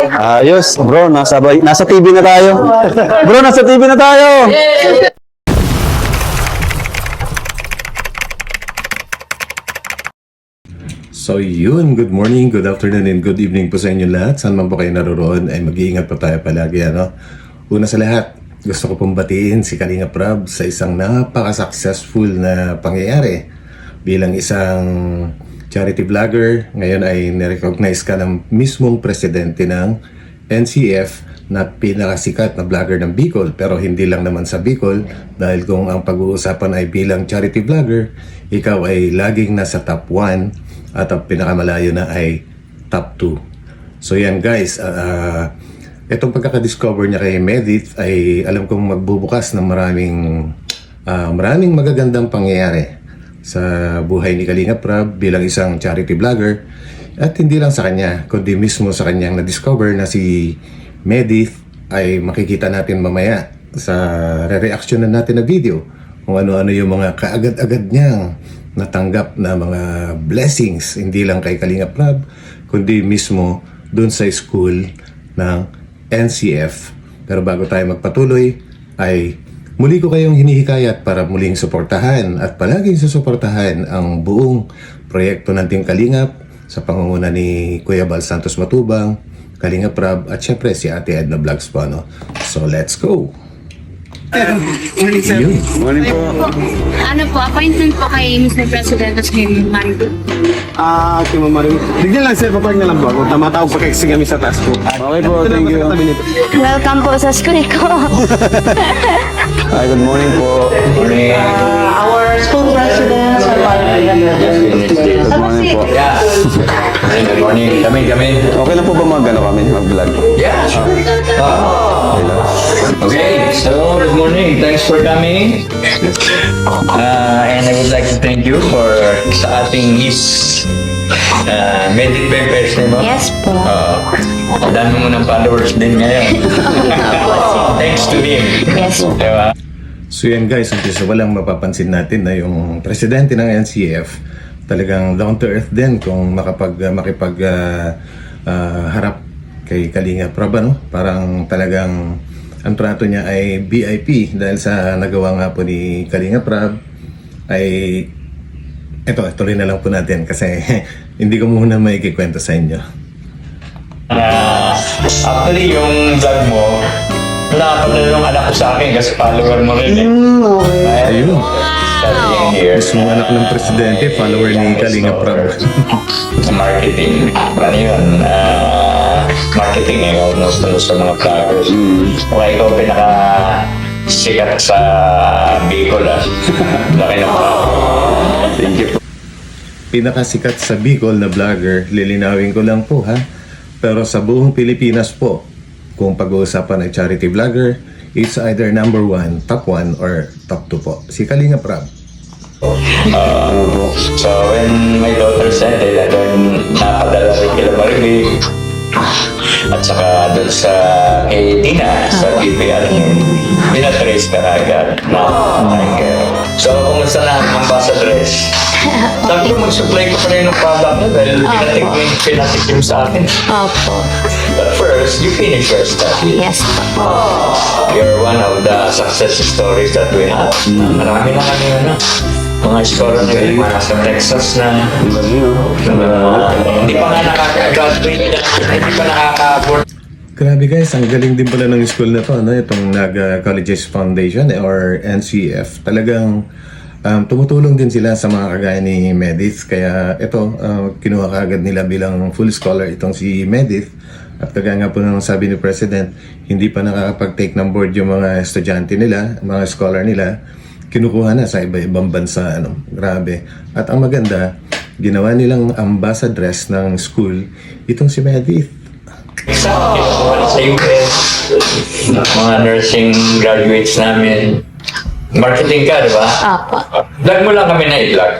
Ayos, bro, nasa TV na tayo. Bro, nasa TV na tayo. So yun, good morning, good afternoon, and good evening po sa inyo lahat. Saan man po kayo naroon ay mag-iingat po tayo palagi. Una sa lahat, gusto ko pong batiin si Kalinga Prab sa isang napaka-successful na pangyayari. Bilang isang charity vlogger, ngayon ay nirecognize ka ng mismong presidente ng NCF na pinakasikat na vlogger ng Bicol. Pero hindi lang naman sa Bicol, dahil kung ang pag-uusapan ay bilang charity vlogger, ikaw ay laging nasa top 1 at ang pinakamalayo na ay top 2. So yan guys, itong pagkakadiscover niya kay Medith ay alam kong magbubukas ng maraming magagandang pangyayari sa buhay ni Kalinga Prab bilang isang charity vlogger. At hindi lang sa kanya, kundi mismo sa kanyang na-discover na si Medith ay makikita natin mamaya sa re-reactionan natin na video kung ano-ano yung mga kaagad-agad niyang natanggap na mga blessings, hindi lang kay Kalinga Prab, kundi mismo dun sa school ng NCF. Pero bago tayo magpatuloy, ay muli ko kayong hinihikayat para muling suportahan at palaging susuportahan ang buong proyekto ng Team Kalingap sa pangunguna ni Kuya Bal Santos Matubang, Kalinga Prab, at syempre si Ate Edna Vlogs po. So let's go! Morning, sir. Morning po. Ano po, appointment po kay Mr. President at kay Marco. Okay, Ma'am Marie. Bigyan lang, sir. Papark na lang po ako. Tamatawag pa kasi kami sa taas po. Okay po, thank you. Welcome po sa school ko. Hi, good morning po. Morning. Our school president, Good morning po. Yeah. Good morning. Kami. Okay lang po ba mag-vlog? Yeah, sure. Okay lang. Okay, so good morning. Thanks for coming. And I would like to thank you for sa ating Miss Medit Pepes, di ba? Yes po. Dami mo ng followers din ngayon. Thanks to him. Yes po. Diba? So yan guys, umpisa walang mapapansin natin na yung presidente ng NCF talagang down to earth din kung makipag harap kay Kalinga Prab, parang talagang ang trato niya ay VIP dahil sa nagawa nga po ni Kalinga Prab ay tuloy na lang po natin kasi hindi ko muna maikikwento sa inyo. Actually, yung vlog mo, napapala yung anak ko sa akin kasi follower mo rin eh. Ayun. Studying here. Mismo anak ng presidente, follower ni Kalinga Prab. Sa marketing. Ano yun? Marketing eh. Almost sa mga vloggers. Kaya ikaw pinaka-sikat sa Bicol Laki ng vlog. Thank you po. Pinakasikat sa Bicol na vlogger, lilinawin ko lang po ha. Pero sa buong Pilipinas po, kung pag-uusapan ay charity vlogger, it's either number 1, top 1, or top 2 po. Si Kalinga Prab. So when my daughter said that napadala rin kila Maribig at saka doon sa kay Tina sa BPR, pinatrace ka na agad. So kumusta na ang ambassadress? Sabi ko mag-supply ko pa rin ng product na dahil pinatikim sa akin. Opo. But first, you finish your study. Yes po. You're one of the success stories that we have. Marami na kami mga scholar na galing sa Texas na hindi pa nga nakaka-graduate, hindi pa nakaka-abort. Grabe guys, ang galing din pala ng school na to, itong Colleges Foundation or NCF. Talagang tumutulong din sila sa mga kagaya ni Medith. Kaya ito, kinuha kaagad nila bilang full scholar itong si Medith. At kagaya nga po nang sabi ni President, hindi pa nakakapag-take ng board yung mga estudyante nila, mga scholar nila. Kinukuha na sa iba-ibang bansa. Grabe. At ang maganda, ginawa nilang ambassadress ng school itong si Medith. Sa US, mga nursing graduates namin, marketing ka, di ba? Opo. Vlog mo lang kami na i-vlog.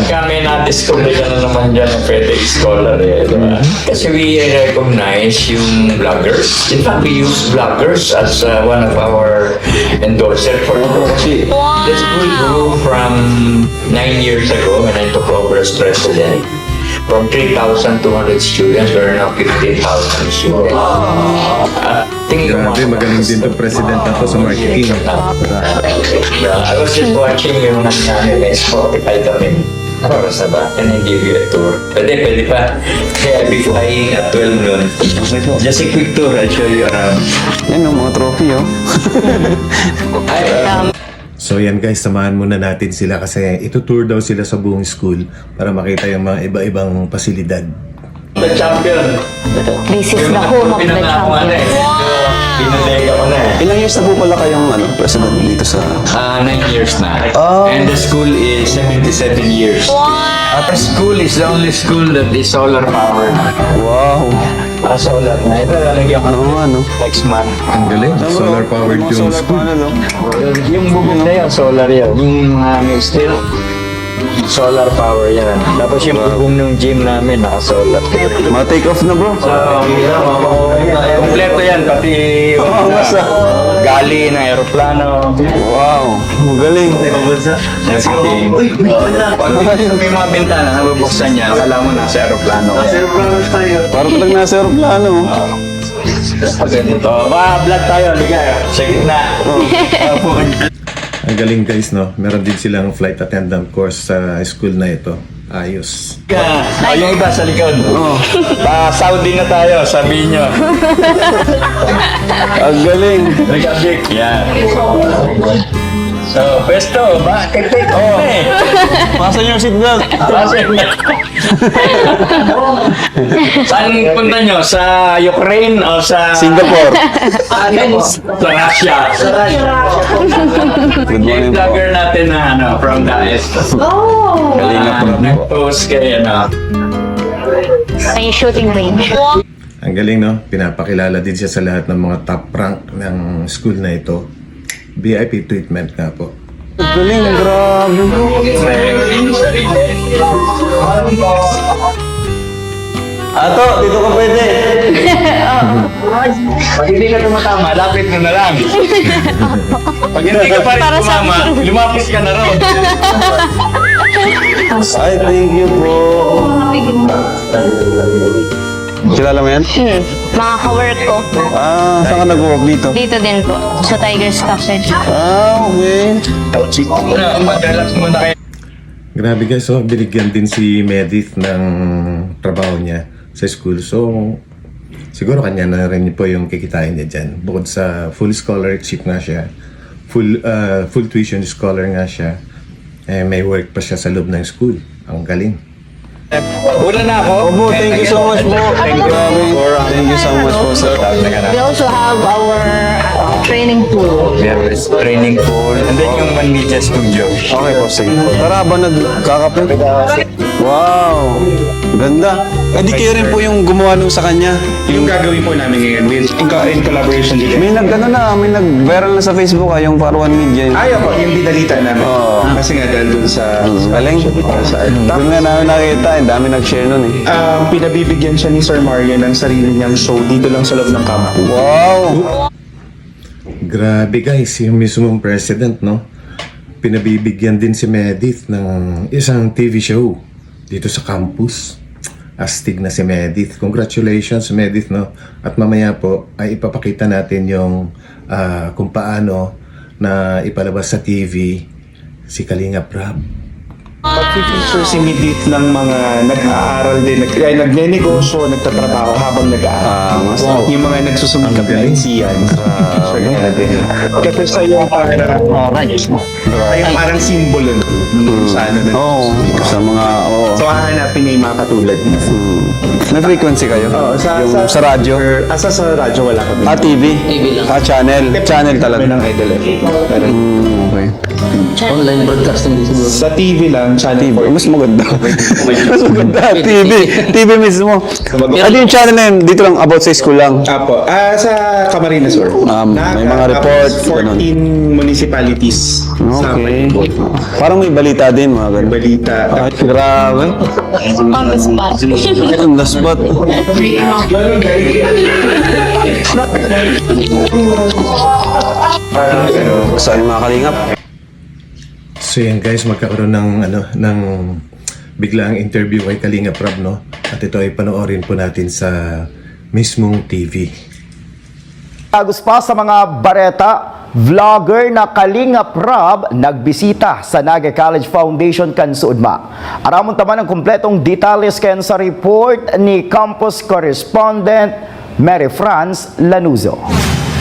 Kami na-discover na naman dyan ng pwede scholar eh, di ba? Kasi we recognize yung vloggers. In fact, we use vloggers as one of our endorser for this school grew from 9 years ago when I took over as president. From 3,200 students, we're now 15,000 students. Tingin ko Grabe, magaling din to president na to sa marketing. I was just watching yung namin, Spotify kami. Para sa ba? Can I give you a tour? Pwede pa. Kaya I'll be flying at 12 noon. Just a quick tour, I'll show you around. Yan yung mga trophy, oh. So yan guys, samahan muna natin sila kasi itutour daw sila sa buong school para makita yung mga iba-ibang pasilidad. The champion. This is the home of the champion. Pinadega ko na eh. Ilang years na po pala kayong president dito sa... 9 years na. Oh. And the school is 77 years. Our school is the only school that is solar powered. Wow! Solar na. Ito lalagyan ko Oo nga, no? next month. Ang galing, solar powered Mga yung solar school. panel, oh. Yung bubong na yan, solar yan. Yung may steel, solar power yan. Tapos yung bubong ng gym namin, naka-solar. Mga take off na, bro. So, kompleto yan, pati gali ng aeroplano. Wow! Magaling. Kasi pag may mga bintana, nabubuksan niya, akala mo nasa aeroplano. Parang talagang nasa aeroplano. Ganito. Vlog tayo, ligay. Sa gitna. Ang galing guys, no? Meron din silang flight attendant course sa school na ito. Ayos. Yung iba sa likod. Saudi na tayo, sabihin nyo. Ang galing. Nag-update. Yan. So, pwesto, take off eh. Pasan yung seatbelt. Saan punta nyo? Sa Ukraine o sa... Singapore. Sa Russia. Good morning Yung po. vlogger natin na from Daes. Galing na po. Nag-post kay May shooting range. Ang galing, no? Pinapakilala din siya sa lahat ng mga top rank ng school na ito. VIP treatment nga po. Ang galing, grabe. Ato, dito ka pwede. Pag hindi ka tumatama, lapit mo na lang. Pag hindi ka pa rin tumama, lumapit ka na rin. Ay, thank you po. Kilala mo yan? Mga ka-work ko. Saan ka nag-work dito? Dito din po. Sa Tiger Stockage. Okay. Mag-relax muna kayo. Grabe guys, so binigyan din si Medith ng trabaho niya sa school. So, siguro kanya na rin po yung kikitain niya dyan. Bukod sa full scholarship nga siya, full tuition scholar nga siya, eh, may work pa siya sa loob ng school. Ang galing. Una na ako. Opo, thank you so much po. Thank you so much po, sir. We also have our training pool. We have a training pool. And then yung Manmedia Studio. Okay po, sige. Tara ba nagkakape? Wow! Ganda. Eh, di kayo rin po yung gumawa nung sa kanya. Yung gagawin po namin ngayon with in collaboration din. May nag-viral na sa Facebook yung Parwan Media. Ayaw po, yung binalita namin. Oo. Kasi nga dahil dun sa... Galing. Doon nga namin nakita, dami nag-share nun eh. pinabibigyan siya ni Sir Mario ng sarili niyang show dito lang sa loob ng campus. Wow! Grabe guys, yung mismong president, no? Pinabibigyan din si Medith ng isang TV show dito sa campus. Astig na si Medith. Congratulations, Medith, no? At mamaya po ay ipapakita natin yung kung paano na ipalabas sa TV si Kalinga Prab. Pag-feature si Medith ng mga nag-aaral din, nagne-negosyo, nagtatrabaho habang nag-aaral. Yung mga nagsusumikat na NCyan. Kasi sa yung parang simbolo sa ano na. Oo. Sa mga, oo. So, hahanapin niya yung mga katulad niya. May frequency kayo? Oo, Sa radyo? Sa radyo wala kami. TV? Channel? Channel talaga. Kami ng Idol FM. Okay. Sa TV lang, channel TV. 4. Mas maganda. Mas maganda. TV. TV mismo. Ano yung channel na yun? Dito lang, about sa school lang. Apo. Sa Camarines Sur. May mga report, 14 municipalities. Sa Okay. Malibot. Parang may balita din, mga ganun. Balita. Ay, grabe. On the spot. On the spot. Saan yung mga kalingap? So yan guys, magkakaroon ng biglang interview kay Kalinga Prab, no? At ito ay panoorin po natin sa mismong TV. Agos pa sa mga bareta, vlogger na Kalinga Prab nagbisita sa Naga College Foundation Kansuudma. Aramon taman ang kumpletong detalles ken sa report ni campus correspondent Mary France Lanuzo.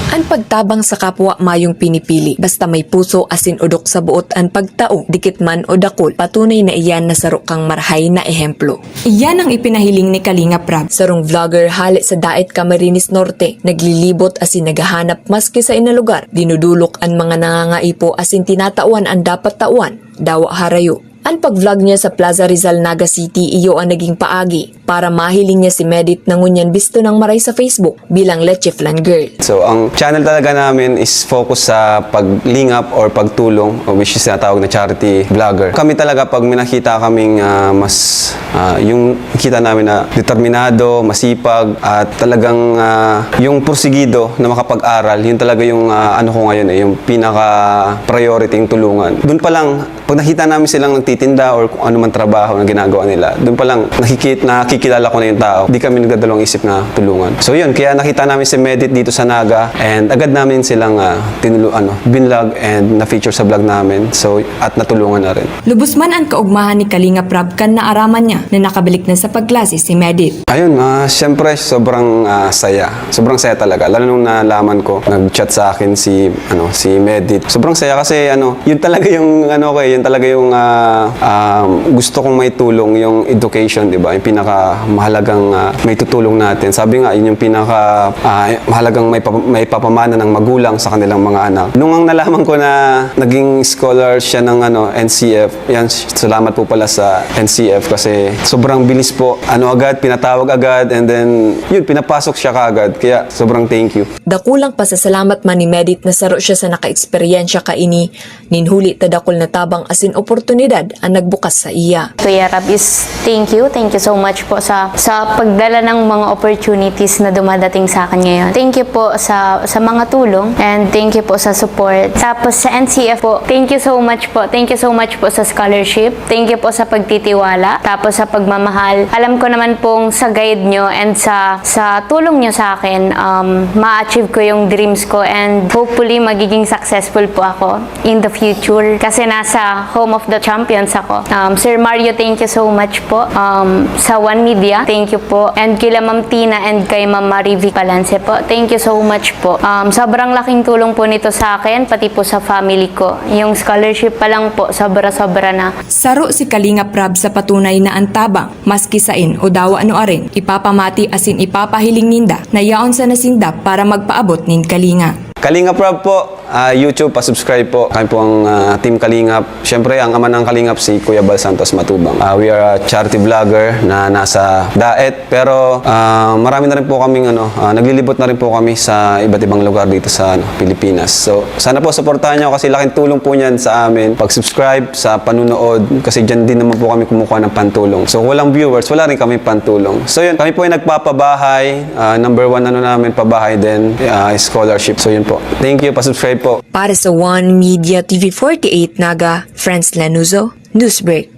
Ang pagtabang sa kapwa mayong pinipili, basta may puso asin udok sa buot ang pagtao, dikit man o dakol, patunay na iyan na sarok kang marhay na ehemplo. Iyan ang ipinahiling ni Kalinga Prab. Sarong vlogger hali sa Daet Camarines Norte, naglilibot asin naghahanap maski sa inalugar, dinudulok ang mga nangangaipo asin tinatawan ang dapat tauan, dawa harayo. Ang pag-vlog niya sa Plaza Rizal, Naga City, iyo ang naging paagi para mahiling niya si Medit na ngunyan bisto ng maray sa Facebook bilang Leche Flan Girl. So, ang channel talaga namin is focus sa paglingap or pagtulong, which is natawag na charity vlogger. Kami talaga pag minakita kaming yung kita namin na determinado, masipag, at talagang yung porsigido na makapag-aral, yun talaga yung ano ko ngayon yung pinaka-priority yung tulungan. Doon pa lang, pag nakita namin silang nagtitinda or kung ano man trabaho na ginagawa nila, doon pa lang nakikilala ko na yung tao. Di kami nagdadalawang isip na tulungan. So yun, kaya nakita namin si Medit dito sa Naga and agad namin silang binlog and na-feature sa vlog namin. So, at natulungan na rin. Lubos man ang kaugmahan ni Kalinga Prab kan naaraman niya na nakabalik na sa pagklase si Medit. Ayun, siyempre sobrang saya. Sobrang saya talaga. Lalo nung nalaman ko, nag-chat sa akin si Medit. Sobrang saya kasi yun talaga yung yun talaga yung gusto kong may tulong, yung education, di ba? Yung pinakamahalagang may tutulong natin. Sabi nga, yun yung mahalagang may papamana ng magulang sa kanilang mga anak. Nung ang nalaman ko na naging scholar siya ng NCF, yan, salamat po pala sa NCF kasi sobrang bilis po. Agad, pinatawag agad, and then, yun, pinapasok siya kaagad. Kaya, sobrang thank you. Dakulang pasasalamat man ni Medit na saro siya sa naka-eksperyensya kaini, ninhuli tadakol na tabang asin oportunidad ang nagbukas sa iya. Kuya Rab is thank you so much po sa pagdala ng mga opportunities na dumadating sa akin ngayon. Thank you po sa mga tulong and thank you po sa support. Tapos sa NCF po, thank you so much po. Thank you so much po sa scholarship. Thank you po sa pagtitiwala. Tapos sa pagmamahal. Alam ko naman pong sa guide nyo and sa tulong nyo sa akin, ma-achieve ko yung dreams ko and hopefully magiging successful po ako in the future kasi nasa home of the champions ako. Sir Mario, thank you so much po. Sa One Media, thank you po. And kila Ma'am Tina and kay Ma'am Marivic Palance po, thank you so much po. Sobrang laking tulong po nito sa akin, pati po sa family ko. Yung scholarship pa lang po, sobra-sobra na. Saro si Kalinga Prab sa patunay na antabang, maski sain o dawa ano arin, ipapamati asin ipapahiling ninda na yaon sa nasinda para magpaabot nin Kalinga. Kalinga Prab po, YouTube, pa-subscribe po. Kami po ang Team Kalingap. Siyempre, ang ama ng Kalingap si Kuya Bal Santos Matubang. We are a charity vlogger na nasa Daet. Pero marami na rin po kaming naglilibot na rin po kami sa iba't ibang lugar dito sa Pilipinas. So, sana po supportahan nyo kasi laking tulong po niyan sa amin. Pag-subscribe sa panunood kasi dyan din naman po kami kumukuha ng pantulong. So, walang viewers, wala rin kami pantulong. So, yun, kami po ay nagpapabahay. Number 1 namin pabahay din, scholarship. So, yun po. Thank you, pa-subscribe po. Para sa One Media TV 48 Naga, Franz Lanuzo, Newsbreak.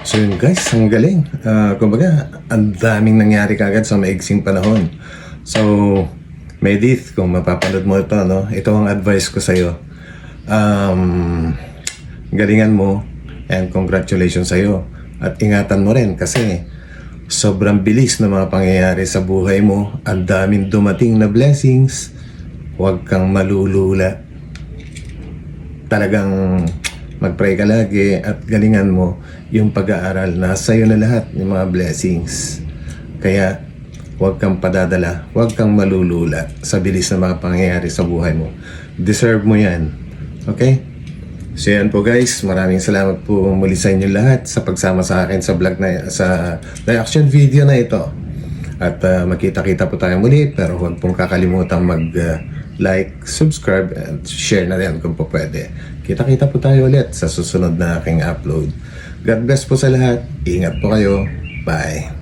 So yun guys, ang galing. Kumbaga, ang daming nangyari kagad sa maigsing panahon. So, Medit, kung mapapanood mo ito, ito ang advice ko sa'yo. Galingan mo and congratulations sa'yo. At ingatan mo rin kasi sobrang bilis na mga pangyayari sa buhay mo. Ang daming dumating na blessings. Huwag kang malulula. Talagang mag-pray ka lagi at galingan mo yung pag-aaral. Nasa iyo na lahat yung mga blessings. Kaya huwag kang padadala, huwag kang malulula sa bilis na mga pangyayari sa buhay mo. Deserve mo yan. Okay? So yan po guys, maraming salamat po muli sa inyo lahat sa pagsama sa akin sa vlog na sa reaction video na ito. At makita-kita po tayo muli, pero huwag pong kakalimutan like, subscribe, and share na rin kung po pwede. Kita-kita po tayo ulit sa susunod na aking upload. God bless po sa lahat. Ingat po kayo. Bye.